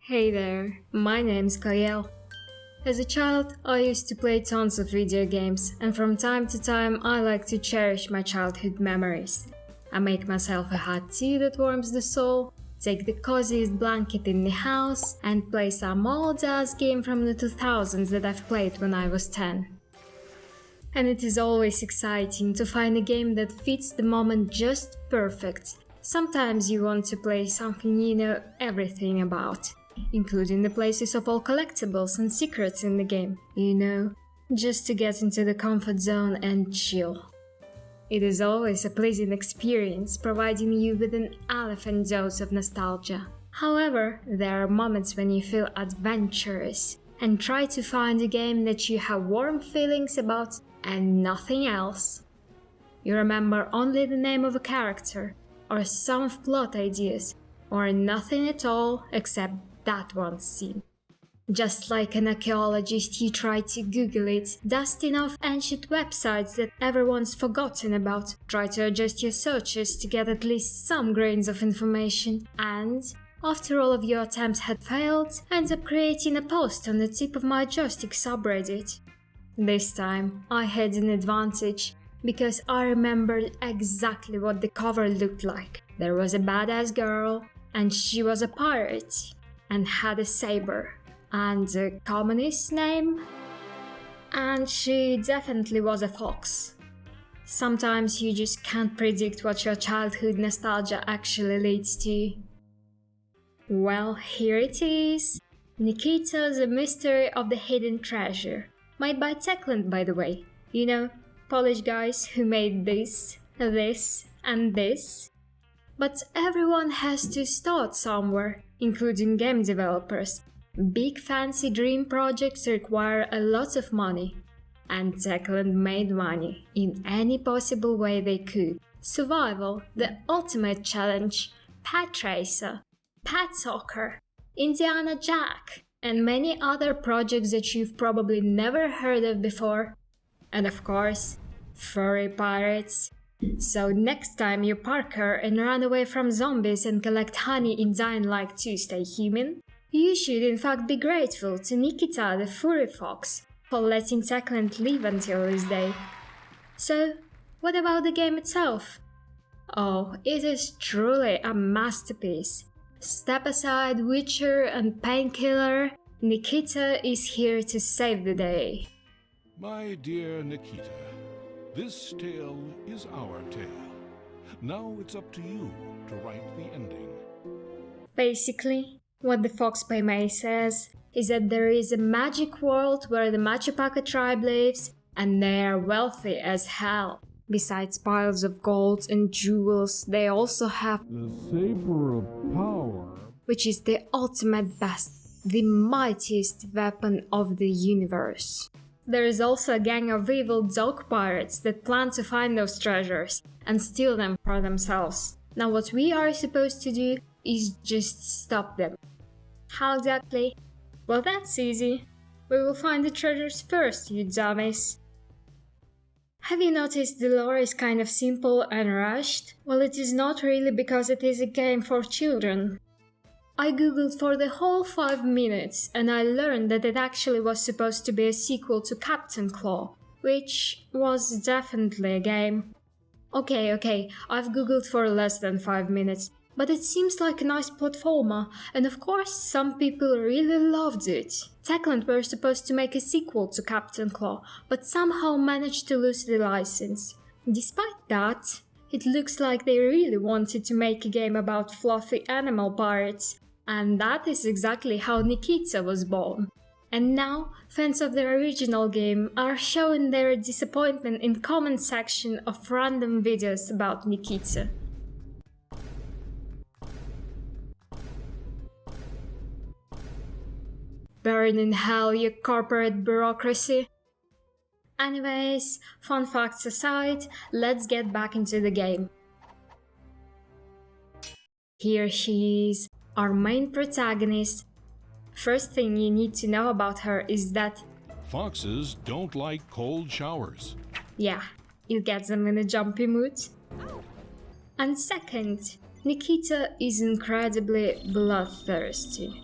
Hey there, my name's Kayel. As a child, I used to play tons of video games, and from time to time I like to cherish my childhood memories. I make myself a hot tea that warms the soul, take the coziest blanket in the house, and play some old-ass game from the 2000s that I've played when I was 10. And it is always exciting to find a game that fits the moment just perfect. Sometimes you want to play something you know everything about, including the places of all collectibles and secrets in the game, just to get into the comfort zone and chill. It is always a pleasant experience, providing you with an elephant dose of nostalgia. However, there are moments when you feel adventurous and try to find a game that you have warm feelings about and nothing else. You remember only the name of a character, or some plot ideas, or nothing at all except that one scene. Just like an archaeologist, you try to Google it, dusting off ancient websites that everyone's forgotten about, try to adjust your searches to get at least some grains of information, and, after all of your attempts had failed, end up creating a post on the Tip of My Joystick subreddit. This time, I had an advantage, because I remembered exactly what the cover looked like. There was a badass girl, and she was a pirate, and had a saber, and a communist name, and she definitely was a fox. Sometimes you just can't predict what your childhood nostalgia actually leads to. Well, here it is. Nikita, the Mystery of the Hidden Treasure. Made by Techland, by the way. Polish guys who made this, and this. But everyone has to start somewhere, including game developers. Big fancy dream projects require a lot of money. And Techland made money in any possible way they could. Survival, the ultimate challenge, Pet Racer, Pet Soccer, Indiana Jack, and many other projects that you've probably never heard of before. And of course, furry pirates. So next time you parkour and run away from zombies and collect honey in Dying Light to stay human, you should in fact be grateful to Nikita the furry fox for letting Techland live until this day. So, what about the game itself? Oh, it is truly a masterpiece. Step aside Witcher and Painkiller, Nikita is here to save the day. My dear Nikita, this tale is our tale. Now it's up to you to write the ending. Basically, what the Fox by May says is that there is a magic world where the Machapaca tribe lives, and they are wealthy as hell. Besides piles of gold and jewels, they also have the Saber of Power, which is the ultimate best, the mightiest weapon of the universe. There is also a gang of evil dog pirates that plan to find those treasures and steal them for themselves. Now what we are supposed to do is just stop them. How exactly? Well, that's easy. We will find the treasures first, you dummies. Have you noticed the lore is kind of simple and rushed? Well, it is not really, because it is a game for children. I googled for the whole 5 minutes and I learned that it actually was supposed to be a sequel to Captain Claw, which was definitely a game. Okay, I've googled for less than 5 minutes, but it seems like a nice platformer, and of course some people really loved it. Techland were supposed to make a sequel to Captain Claw, but somehow managed to lose the license. Despite that, it looks like they really wanted to make a game about fluffy animal pirates, and that is exactly how Nikita was born. And now, fans of the original game are showing their disappointment in comment section of random videos about Nikita. Burn in hell, you corporate bureaucracy. Anyways, fun facts aside, let's get back into the game. Here she is, our main protagonist. First thing you need to know about her is that foxes don't like cold showers. Yeah, you get them in a jumpy mood. And second, Nikita is incredibly bloodthirsty.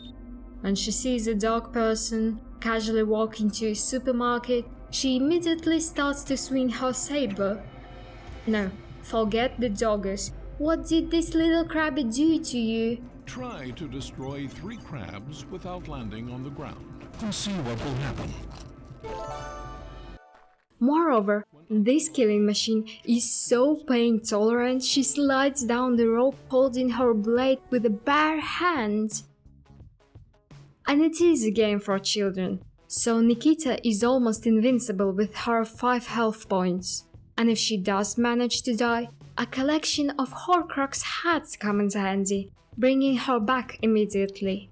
When she sees a dog person casually walk into a supermarket, she immediately starts to swing her saber. No, forget the doggers. What did this little crabby do to you? Try to destroy 3 crabs without landing on the ground and see what will happen. Moreover, this killing machine is so pain tolerant she slides down the rope holding her blade with a bare hand. And it is a game for children, so Nikita is almost invincible with her 5 health points. And if she does manage to die, a collection of Horcrux hats comes handy, bringing her back immediately.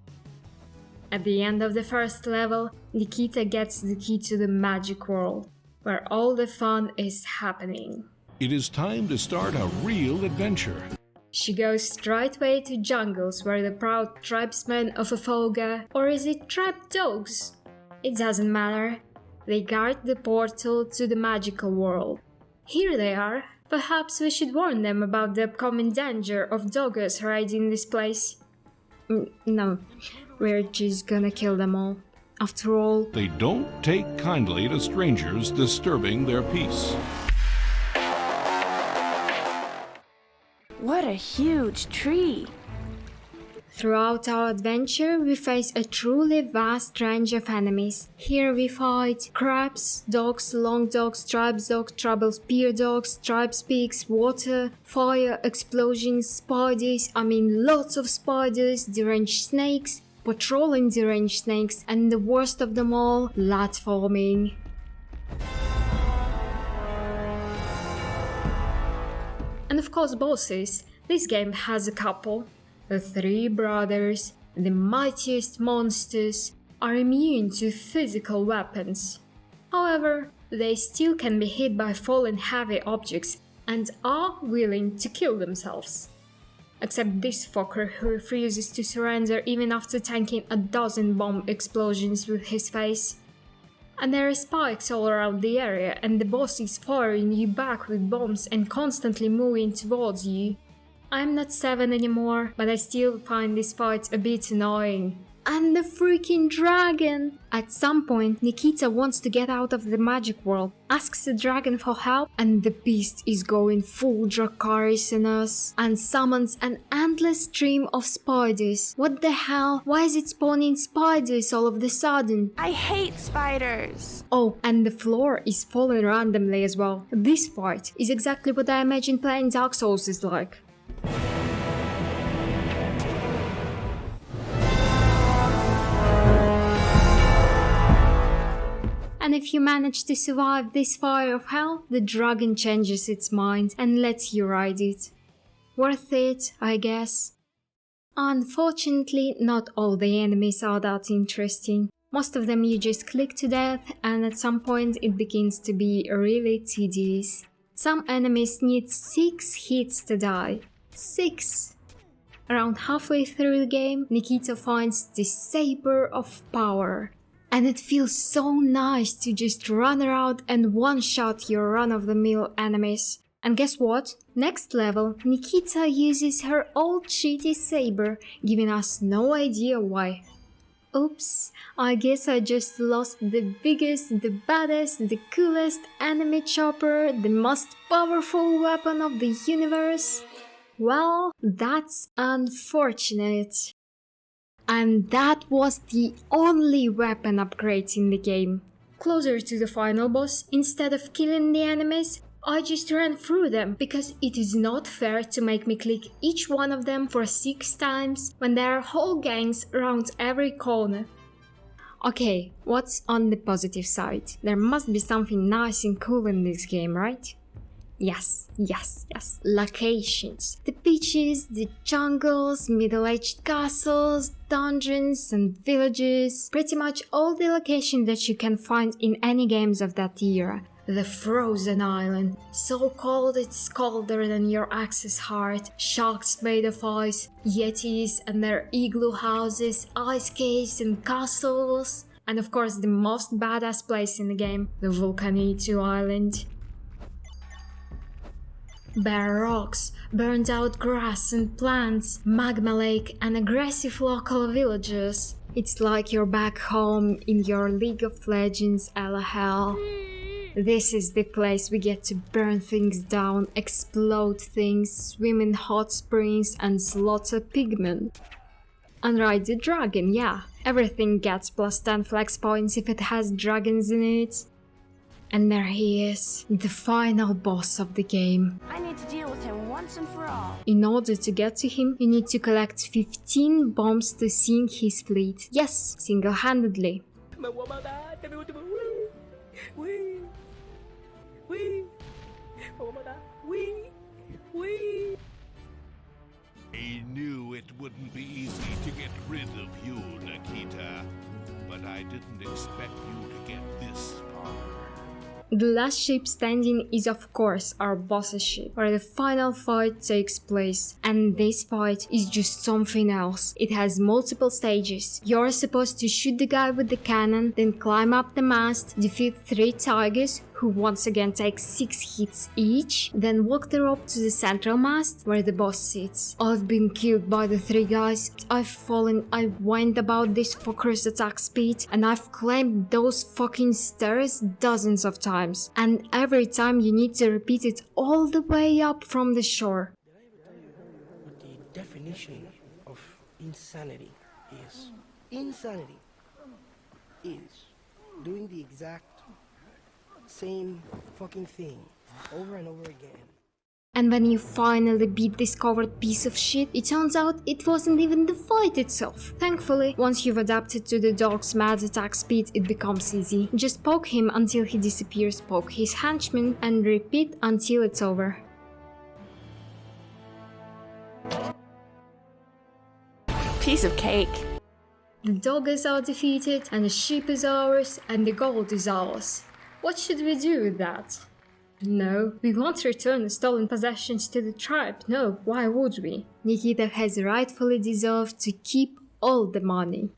At the end of the first level, Nikita gets the key to the magic world, where all the fun is happening. It is time to start a real adventure. She goes straightway to jungles where the proud tribesmen of Afoga, or is it tribe dogs? It doesn't matter. They guard the portal to the magical world. Here they are. Perhaps we should warn them about the upcoming danger of doggers raiding this place. No, we're just gonna kill them all. After all, They don't take kindly to strangers disturbing their peace. What a huge tree! throughout our adventure, we face a truly vast range of enemies. Here we fight crabs, dogs, long dogs, tribes dogs, trouble spear dogs, tribes pigs, water, fire, explosions, spiders, lots of spiders, deranged snakes, patrolling deranged snakes, and the worst of them all, platforming. And of course bosses. This game has a couple. The 3 brothers, the mightiest monsters, are immune to physical weapons. However, they still can be hit by falling heavy objects and are willing to kill themselves. Except this fucker who refuses to surrender even after tanking a dozen bomb explosions with his face. And there are spikes all around the area, and the boss is firing you back with bombs and constantly moving towards you. I'm not 7 anymore, but I still find this fight a bit annoying. And the freaking dragon! At some point, Nikita wants to get out of the magic world, asks the dragon for help, and the beast is going full Dracarys on us, and summons an endless stream of spiders. What the hell? Why is it spawning spiders all of the sudden? I hate spiders! Oh, and the floor is falling randomly as well. This fight is exactly what I imagine playing Dark Souls is like. And if you manage to survive this fire of hell, the dragon changes its mind and lets you ride it. Worth it, I guess. Unfortunately, not all the enemies are that interesting. Most of them you just click to death, and at some point it begins to be really tedious. Some enemies need 6 hits to die. 6! Around halfway through the game, Nikita finds the Saber of Power. And it feels so nice to just run around and one-shot your run-of-the-mill enemies. And guess what? Next level, Nikita uses her old shitty saber, giving us no idea why. Oops, I guess I just lost the biggest, the baddest, the coolest enemy chopper, the most powerful weapon of the universe. Well, that's unfortunate. And that was the only weapon upgrade in the game. Closer to the final boss, instead of killing the enemies, I just ran through them because it is not fair to make me click each one of them for 6 times when there are whole gangs around every corner. Okay, what's on the positive side? There must be something nice and cool in this game, right? Yes. Locations. The beaches, the jungles, middle-aged castles, dungeons and villages. Pretty much all the locations that you can find in any games of that era. The frozen island. So cold it's colder than your axe's heart. Sharks made of ice. Yetis and their igloo houses. Ice caves and castles. And of course the most badass place in the game. The Vulcanitu Island. Bare rocks, burned out grass and plants, magma lake and aggressive local villagers. It's like you're back home in your League of Legends LOL. This is the place we get to burn things down, explode things, swim in hot springs and slaughter pigmen. And ride the dragon, yeah. Everything gets plus 10 flex points if it has dragons in it. And there he is, the final boss of the game. I need to deal with him once and for all. In order to get to him, you need to collect 15 bombs to sink his fleet. Yes, single-handedly. I knew it wouldn't be easy to get rid of you, Nikita, but I didn't expect you to get this far. The last ship standing is of course our boss's ship, where the final fight takes place. And this fight is just something else. It has multiple stages. You're supposed to shoot the guy with the cannon, then climb up the mast, defeat 3 tigers, who once again take 6 hits each, then walk the rope to the central mast where the boss sits. I've been killed by the 3 guys, I've fallen, I whined about this fucker's attack speed, and I've climbed those fucking stairs dozens of times. And every time you need to repeat it all the way up from the shore. Did I ever tell you what the definition of insanity is? Insanity is doing the exact same fucking thing over and over again. And when you finally beat this covered piece of shit, it turns out it wasn't even the fight itself. Thankfully, once you've adapted to the dog's mad attack speed, it becomes easy. Just poke him until he disappears, poke his henchman, and repeat until it's over. Piece of cake. The doggers are defeated, and the sheep is ours, and the gold is ours. What should we do with that? No, we won't return the stolen possessions to the tribe. No, why would we? Nikita has rightfully deserved to keep all the money.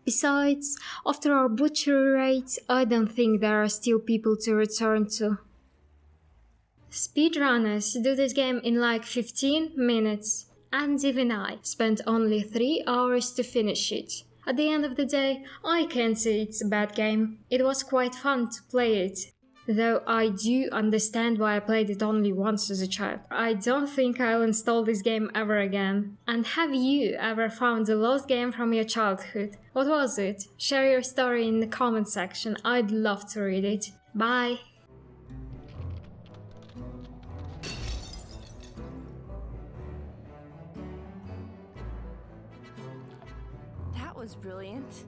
Besides, after our butchery raids, I don't think there are still people to return to. Speedrunners do this game in like 15 minutes, and even I spent only 3 hours to finish it. At the end of the day, I can't say it's a bad game. It was quite fun to play it. Though I do understand why I played it only once as a child. I don't think I'll install this game ever again. And have you ever found a lost game from your childhood? What was it? Share your story in the comment section. I'd love to read it. Bye! That was brilliant.